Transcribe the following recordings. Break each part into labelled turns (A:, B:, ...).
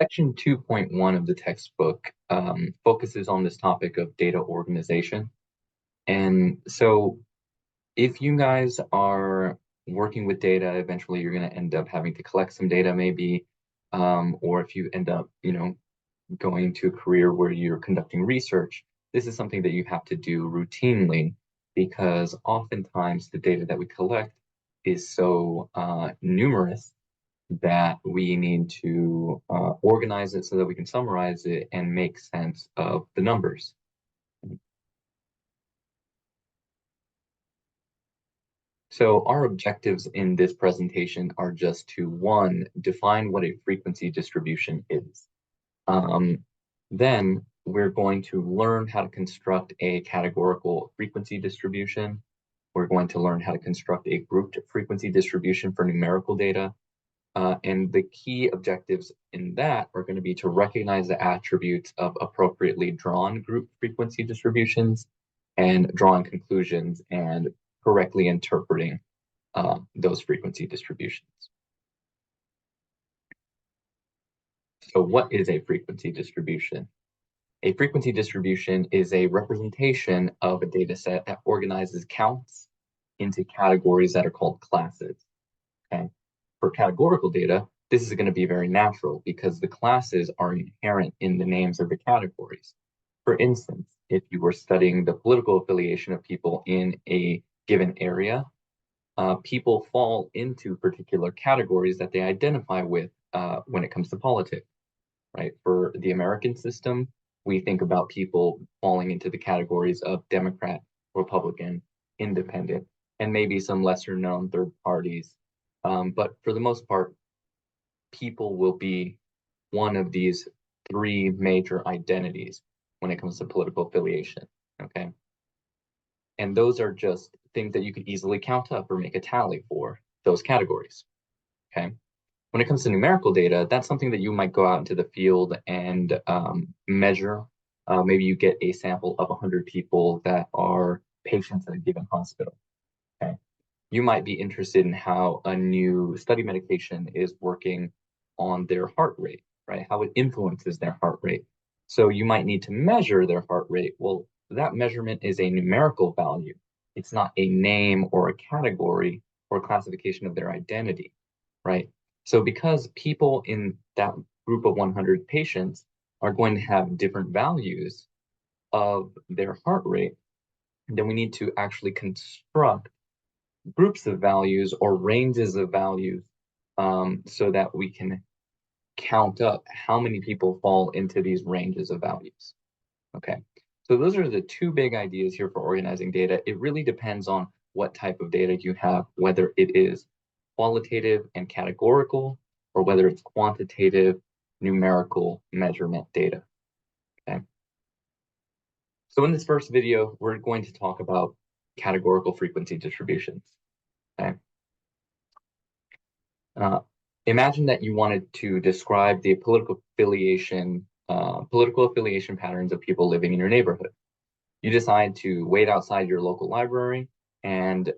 A: Section 2.1 of the textbook focuses on this topic of data organization. And so if you guys are working with data, eventually you're going to end up having to collect some data maybe, or if you end up, going to a career where you're conducting research, this is something that you have to do routinely because oftentimes the data that we collect is so numerous that we need to organize it so that we can summarize it and make sense of the numbers. So our objectives in this presentation are just to, one, define what a frequency distribution is. Then we're going to learn how to construct a categorical frequency distribution. We're going to learn how to construct a grouped frequency distribution for numerical data. And the key objectives in that are going to be to recognize the attributes of appropriately drawn group frequency distributions and drawing conclusions and correctly interpreting those frequency distributions. So what is a frequency distribution? A frequency distribution is a representation of a data set that organizes counts into categories that are called classes. Okay. For categorical data, this is going to be very natural because the classes are inherent in the names of the categories. For instance, if you were studying the political affiliation of people in a given area, people fall into particular categories that they identify with when it comes to politics, right? For the American system, we think about people falling into the categories of Democrat, Republican, Independent, and maybe some lesser known third parties. But for the most part, people will be one of these three major identities when it comes to political affiliation, okay? And those are just things that you could easily count up or make a tally for those categories, okay? When it comes to numerical data, that's something that you might go out into the field and measure. Maybe you get a sample of 100 people that are patients at a given hospital, okay? You might be interested in how a new study medication is working on their heart rate, right? How it influences their heart rate. So you might need to measure their heart rate. Well, that measurement is a numerical value. It's not a name or a category or a classification of their identity, right? So because people in that group of 100 patients are going to have different values of their heart rate, then we need to actually construct groups of values or ranges of values so that we can count up how many people fall into these ranges of values. Okay, so those are the two big ideas here for organizing data. It really depends on what type of data you have, whether it is qualitative and categorical, or whether it's quantitative, numerical measurement data. Okay. So in this first video, we're going to talk about categorical frequency distributions. Okay. Imagine that you wanted to describe the political affiliation patterns of people living in your neighborhood. You decide to wait outside your local library and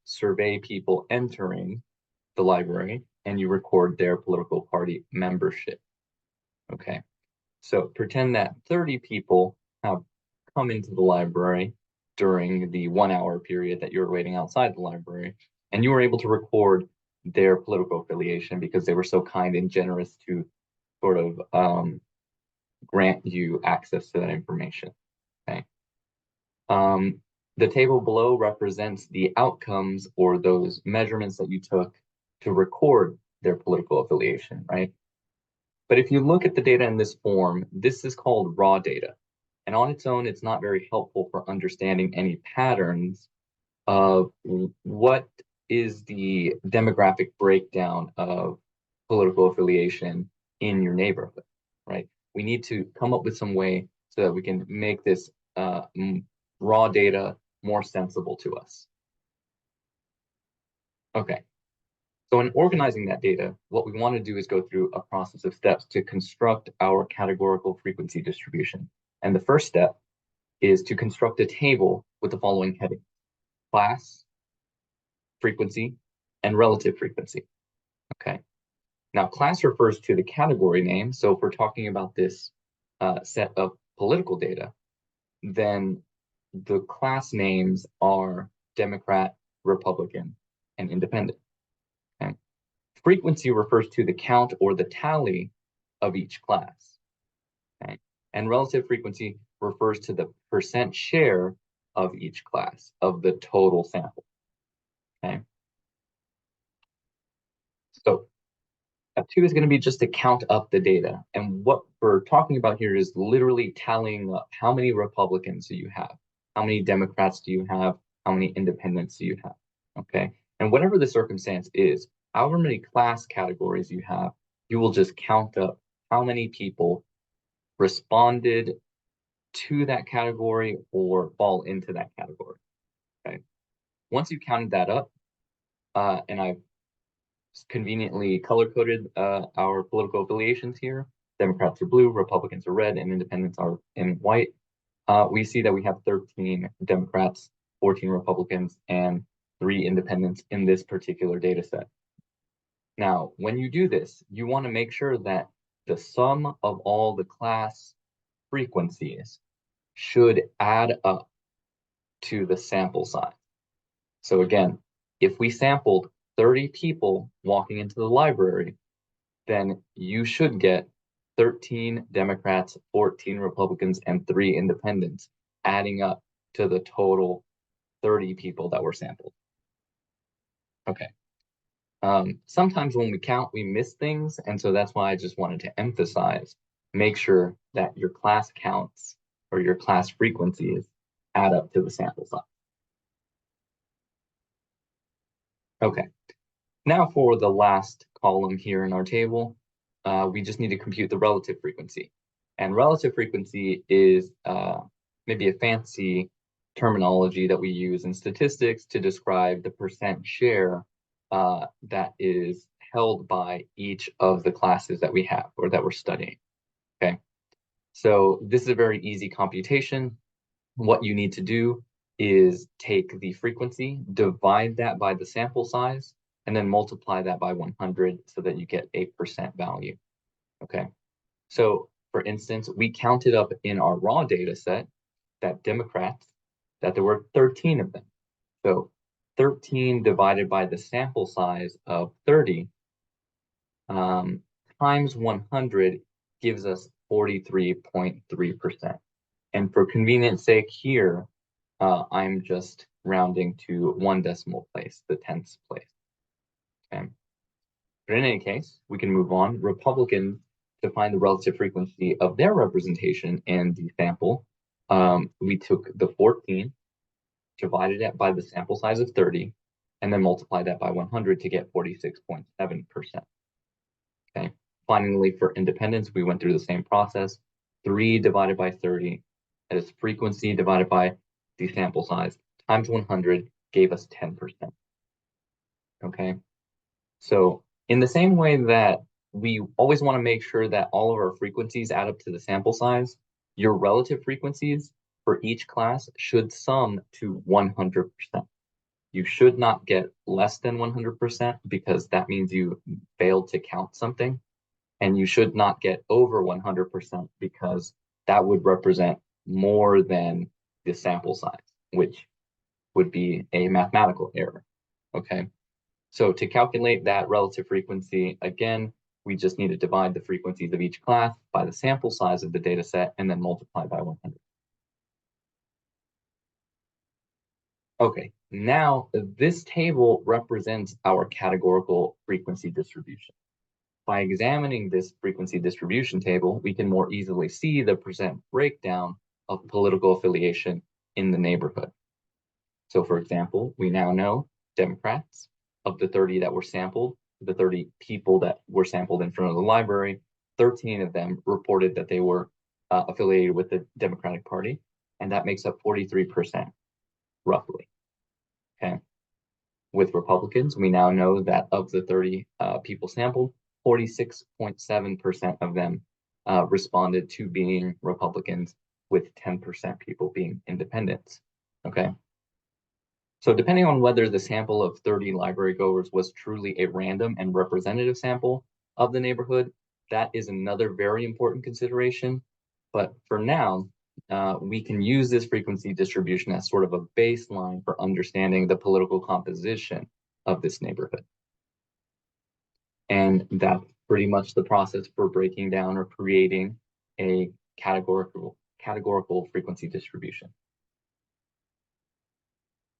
A: survey people entering the library, and you record their political party membership. Okay, so pretend that 30 people have come into the library during the 1 hour period that you were waiting outside the library, and you were able to record their political affiliation because they were so kind and generous to sort of grant you access to that information. Okay. The table below represents the outcomes or those measurements that you took to record their political affiliation, right? But if you look at the data in this form, this is called raw data. And on its own, it's not very helpful for understanding any patterns of what is the demographic breakdown of political affiliation in your neighborhood, right? We need to come up with some way so that we can make this raw data more sensible to us. Okay, so in organizing that data, what we want to do is go through a process of steps to construct our categorical frequency distribution. And the first step is to construct a table with the following headings: class, frequency, and relative frequency. Okay. Now, class refers to the category name. So if we're talking about this set of political data, then the class names are Democrat, Republican, and Independent. Okay? Frequency refers to the count or the tally of each class. Okay? And relative frequency refers to the percent share of each class of the total sample. Okay? So step two is going to be just to count up the data. And what we're talking about here is literally tallying up how many Republicans do you have? How many Democrats do you have? How many independents do you have? Okay. And whatever the circumstance is, however many class categories you have, you will just count up how many people responded to that category or fall into that category. Okay. Once you've counted that up, and I've conveniently color-coded our political affiliations here. Democrats are blue, Republicans are red, and independents are in white. We see that we have 13 Democrats, 14 Republicans, and 3 independents in this particular data set. Now, when you do this, you want to make sure that the sum of all the class frequencies should add up to the sample size. So again, if we sampled 30 people walking into the library, then you should get 13 Democrats, 14 Republicans, and 3 independents, adding up to the total 30 people that were sampled. Okay. Sometimes when we count, we miss things, and so that's why I just wanted to emphasize, make sure that your class counts or your class frequencies add up to the sample size. Okay. Now for the last column here in our table, we just need to compute the relative frequency. And relative frequency is maybe a fancy terminology that we use in statistics to describe the percent share that is held by each of the classes that we have or that we're studying. Okay, so this is a very easy computation. What you need to do is take the frequency, divide that by the sample size, and then multiply that by 100 so that you get a percent value. Okay, so for instance, we counted up in our raw data set that Democrats, that there were 13 of them. So 13 divided by the sample size of 30 times 100 gives us 43.3%. And for convenience sake here, I'm just rounding to 1 decimal place, the 10th place. Okay. But in any case, we can move on. Republicans, to find the relative frequency of their representation in the sample, we took the 14, divided it by the sample size of 30, and then multiplied that by 100 to get 46.7%. Okay. Finally, for independents, we went through the same process. 3 divided by 30, that is frequency divided by the sample size, times 100 gave us 10%. Okay. So in the same way that we always want to make sure that all of our frequencies add up to the sample size, your relative frequencies for each class should sum to 100%. You should not get less than 100% because that means you failed to count something. And you should not get over 100% because that would represent more than the sample size, which would be a mathematical error. Okay. So to calculate that relative frequency, again, we just need to divide the frequencies of each class by the sample size of the data set and then multiply by 100. Okay, now this table represents our categorical frequency distribution. By examining this frequency distribution table, we can more easily see the percent breakdown of political affiliation in the neighborhood. So for example, we now know Democrats, of the 30 that were sampled, the 30 people that were sampled in front of the library, 13 of them reported that they were affiliated with the Democratic Party, and that makes up 43%, roughly. Okay. With Republicans, we now know that of the 30 people sampled, 46.7% of them responded to being Republicans, with 10% people being independents. Okay. So depending on whether the sample of 30 library goers was truly a random and representative sample, of the neighborhood. That is another very important consideration. But for now, we can use this frequency distribution as sort of a baseline for understanding the political composition of this neighborhood. And that's pretty much the process for breaking down or creating a categorical frequency distribution.